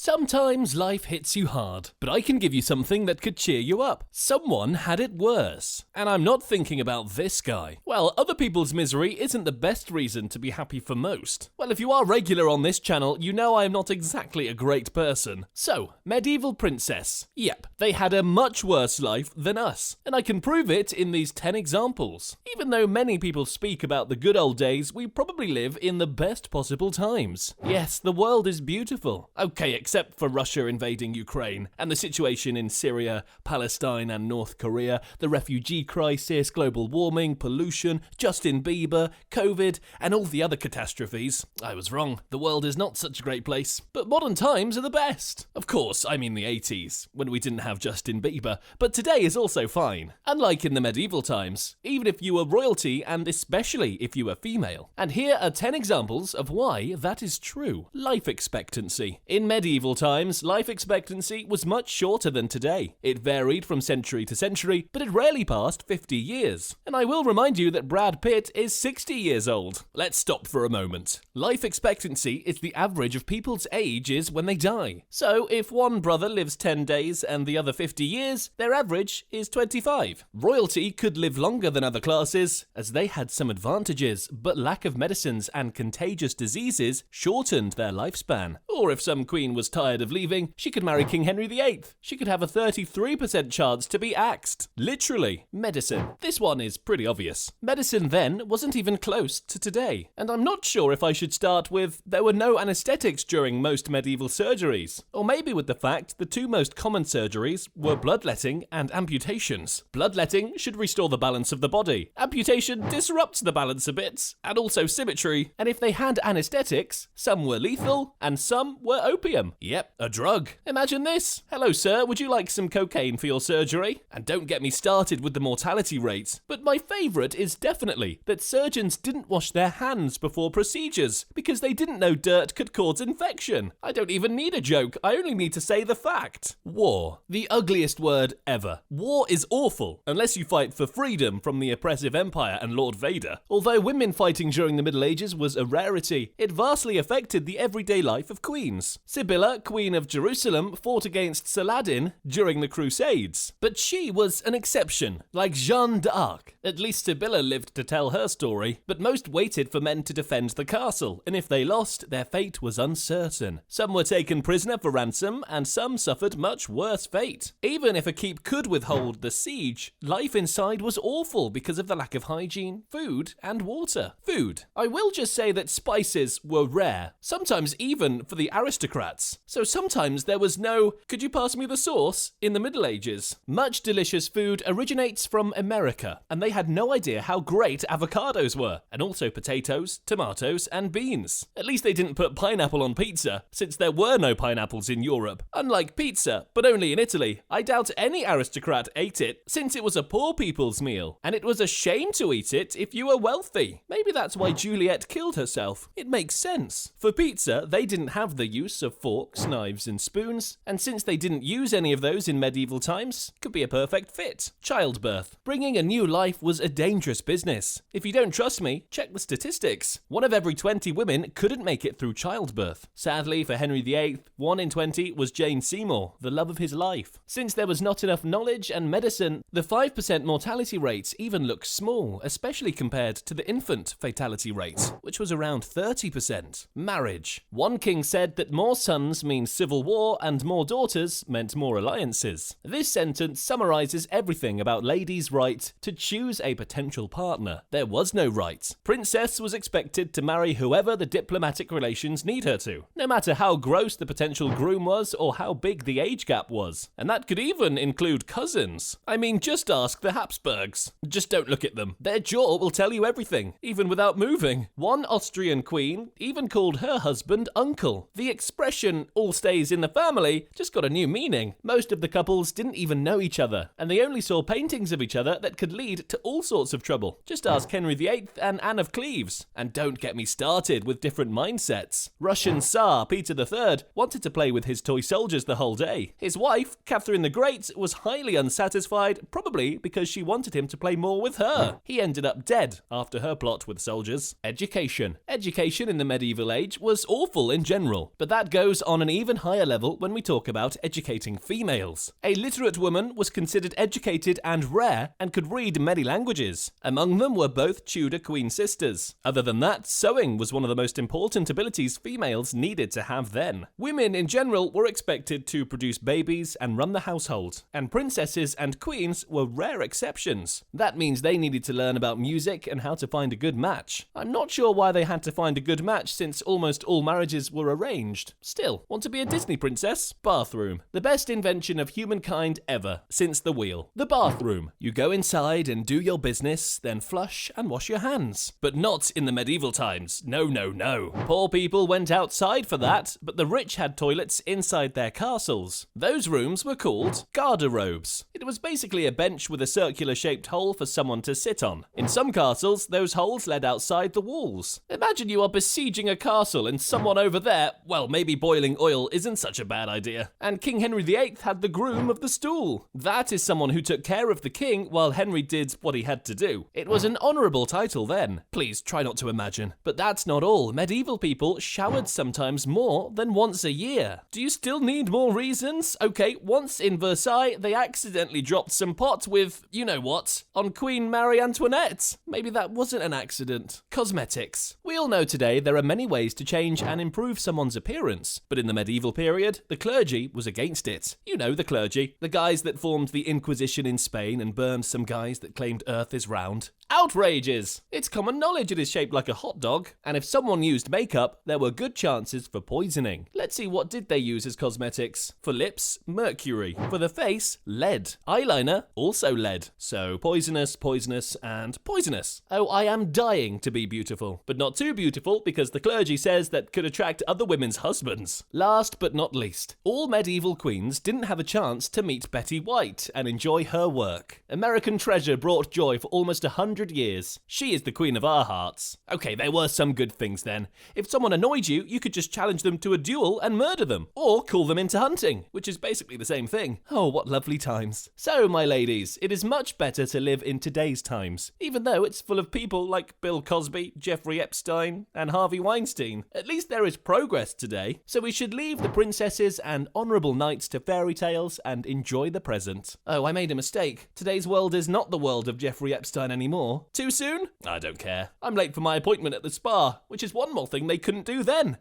Sometimes life hits you hard, but I can give you something that could cheer you up. Someone had it worse. And I'm not thinking about this guy. Well, other people's misery isn't the best reason to be happy for most. Well, if you are regular on this channel, you know I am not exactly a great person. So, medieval princess. Yep, they had a much worse life than us. And I can prove it in these 10 examples. Even though many people speak about the good old days, we probably live in the best possible times. Yes, the world is beautiful. Okay, except for Russia invading Ukraine, and the situation in Syria, Palestine and North Korea, the refugee crisis, global warming, pollution, Justin Bieber, COVID, and all the other catastrophes. I was wrong. The world is not such a great place. But modern times are the best. Of course, I mean the 80s, when we didn't have Justin Bieber, but today is also fine. Unlike in the medieval times, even if you were royalty and especially if you were female. And here are 10 examples of why that is true. Life expectancy. In medieval times, life expectancy was much shorter than today. It varied from century to century, but it rarely passed 50 years. And I will remind you that Brad Pitt is 60 years old. Let's stop for a moment. Life expectancy is the average of people's ages when they die. So if one brother lives 10 days and the other 50 years, their average is 25. Royalty could live longer than other classes, as they had some advantages, but lack of medicines and contagious diseases shortened their lifespan. Or if some queen was tired of leaving, she could marry King Henry VIII. She could have a 33% chance to be axed. Literally. Medicine. This one is pretty obvious. Medicine then wasn't even close to today. And I'm not sure if I should start with there were no anesthetics during most medieval surgeries. Or maybe with the fact the two most common surgeries were bloodletting and amputations. Bloodletting should restore the balance of the body. Amputation disrupts the balance a bit, and also symmetry. And if they had anesthetics, some were lethal and some were opium. Yep, a drug. Imagine this. Hello sir, would you like some cocaine for your surgery? And don't get me started with the mortality rates. But my favourite is definitely that surgeons didn't wash their hands before procedures because they didn't know dirt could cause infection. I don't even need a joke, I only need to say the fact. War. The ugliest word ever. War is awful, unless you fight for freedom from the oppressive empire and Lord Vader. Although women fighting during the Middle Ages was a rarity, it vastly affected the everyday life of queens. Sibylla, Queen of Jerusalem, fought against Saladin during the Crusades. But she was an exception, like Jeanne d'Arc. At least Sibylla lived to tell her story, but most waited for men to defend the castle, and if they lost, their fate was uncertain. Some were taken prisoner for ransom, and some suffered much worse fate. Even if a keep could withhold the siege, life inside was awful because of the lack of hygiene, food, and water. Food. I will just say that spices were rare, sometimes even for the aristocrats. So sometimes there was no, could you pass me the sauce, in the Middle Ages. Much delicious food originates from America, and they had no idea how great avocados were, and also potatoes, tomatoes, and beans. At least they didn't put pineapple on pizza, since there were no pineapples in Europe. Unlike pizza, but only in Italy, I doubt any aristocrat ate it, since it was a poor people's meal, and it was a shame to eat it if you were wealthy. Maybe that's why Juliet killed herself. It makes sense. For pizza, they didn't have the use of forks, knives, and spoons, and since they didn't use any of those in medieval times, could be a perfect fit. Childbirth. Bringing a new life was a dangerous business. If you don't trust me, check the statistics. 1 of every 20 women couldn't make it through childbirth. Sadly for Henry VIII, 1 in 20 was Jane Seymour, the love of his life. Since there was not enough knowledge and medicine, the 5% mortality rate even looks small, especially compared to the infant fatality rate, which was around 30%. Marriage. One king said that more sons means civil war and more daughters meant more alliances. This sentence summarizes everything about ladies' right to choose a potential partner. There was no right. Princess was expected to marry whoever the diplomatic relations need her to, no matter how gross the potential groom was or how big the age gap was. And that could even include cousins. I mean, just ask the Habsburgs. Just don't look at them. Their jaw will tell you everything, even without moving. One Austrian queen even called her husband uncle. The expression all stays in the family just got a new meaning. Most of the couples didn't even know each other, and they only saw paintings of each other that could lead to all sorts of trouble. Just ask Henry VIII and Anne of Cleves. And don't get me started with different mindsets. Russian Tsar Peter III wanted to play with his toy soldiers the whole day. His wife, Catherine the Great, was highly unsatisfied, probably because she wanted him to play more with her. He ended up dead after her plot with soldiers. Education. Education in the medieval age was awful in general, but that goes on on an even higher level when we talk about educating females. A literate woman was considered educated and rare and could read many languages. Among them were both Tudor Queen sisters. Other than that, sewing was one of the most important abilities females needed to have then. Women in general were expected to produce babies and run the household, and princesses and queens were rare exceptions. That means they needed to learn about music and how to find a good match. I'm not sure why they had to find a good match since almost all marriages were arranged. Still, want to be a Disney princess? Bathroom. The best invention of humankind ever, since the wheel. The bathroom. You go inside and do your business, then flush and wash your hands. But not in the medieval times. No, no, no. Poor people went outside for that, but the rich had toilets inside their castles. Those rooms were called garderobes. It was basically a bench with a circular-shaped hole for someone to sit on. In some castles, those holes led outside the walls. Imagine you are besieging a castle and someone over there, well, maybe boiling oil isn't such a bad idea. And King Henry VIII had the groom of the stool. That is someone who took care of the king while Henry did what he had to do. It was an honourable title then. Please try not to imagine. But that's not all. Medieval people showered sometimes more than once a year. Do you still need more reasons? Okay, once in Versailles, they accidentally dropped some pot with, you know what, on Queen Marie Antoinette. Maybe that wasn't an accident. Cosmetics. We all know today there are many ways to change and improve someone's appearance, but in the medieval period, the clergy was against it. You know the clergy, the guys that formed the Inquisition in Spain and burned some guys that claimed Earth is round. Outrages! It's common knowledge it is shaped like a hot dog, and if someone used makeup, there were good chances for poisoning. Let's see, what did they use as cosmetics? For lips, mercury. For the face, lead. Eyeliner, also lead. So poisonous, poisonous, and poisonous. Oh, I am dying to be beautiful. But not too beautiful, because the clergy says that could attract other women's husbands. Last but not least, all medieval queens didn't have a chance to meet Betty White and enjoy her work. American Treasure brought joy for almost 100 years. She is the queen of our hearts. Okay, there were some good things then. If someone annoyed you, you could just challenge them to a duel and murder them. Or call them into hunting, which is basically the same thing. Oh, what lovely times. So, my ladies, it is much better to live in today's times, even though it's full of people like Bill Cosby, Jeffrey Epstein, and Harvey Weinstein. At least there is progress today. So we should leave the princesses and honourable knights to fairy tales and enjoy the present. Oh, I made a mistake. Today's world is not the world of Jeffrey Epstein anymore. Too soon? I don't care. I'm late for my appointment at the spa, which is one more thing they couldn't do then.